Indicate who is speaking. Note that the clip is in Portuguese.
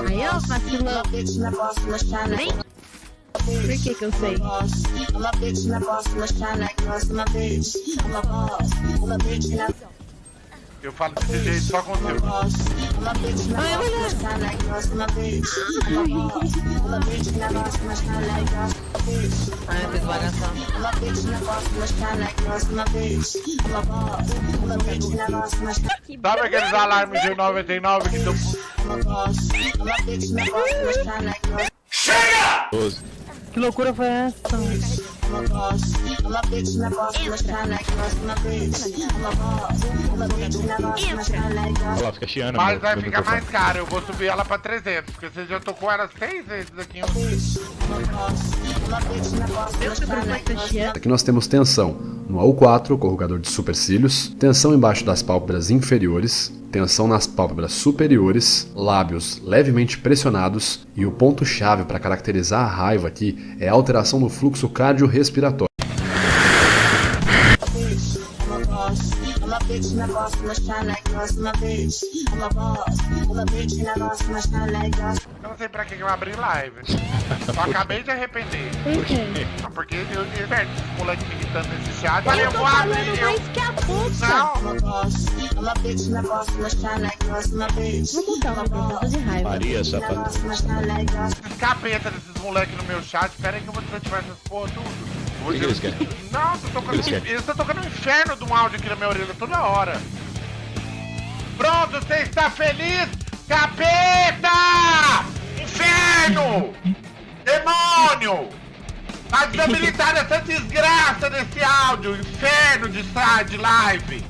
Speaker 1: Aí, ó, vacilão. Vem. Por que eu sei?
Speaker 2: Eu falo desse jeito só com o seu.
Speaker 1: Ai, eu fiz bagação.
Speaker 2: Sabe aqueles alarmes de 99 que tu...
Speaker 3: Chega!
Speaker 1: Que loucura foi essa?
Speaker 3: Olha lá, fica chiando.
Speaker 2: Mas vai ficar mais caro, eu vou subir ela pra 300, porque você já tocou ela 6 vezes aqui.
Speaker 4: Aqui nós temos tensão no AU4, corrugador de supercílios, tensão embaixo das pálpebras inferiores, tensão nas pálpebras superiores, lábios levemente pressionados e o ponto-chave para caracterizar a raiva aqui é a alteração no fluxo cardiorrespiratório.
Speaker 2: Eu não sei pra que eu abri live. Só acabei de arrepender.
Speaker 1: Por quê?
Speaker 2: Porque eu diverto esse moleque me irritando nesse chat. Falei,
Speaker 1: Eu
Speaker 2: eu
Speaker 1: tô
Speaker 2: vou abrir.
Speaker 1: falando mais que a puta.
Speaker 2: Não.
Speaker 1: Vou botar uma coisa de raiva.
Speaker 3: Maria, safada.
Speaker 2: Esses capeta desses moleques no meu chat. Pera aí que eu vou desativar essas porra tudo.
Speaker 3: O que eles querem?
Speaker 2: Não, eles estão tocando um inferno de um áudio aqui na minha orelha toda hora. Pronto, você está feliz? Capeta! Inferno! Demônio! Tá desabilitada essa desgraça desse áudio, inferno de live!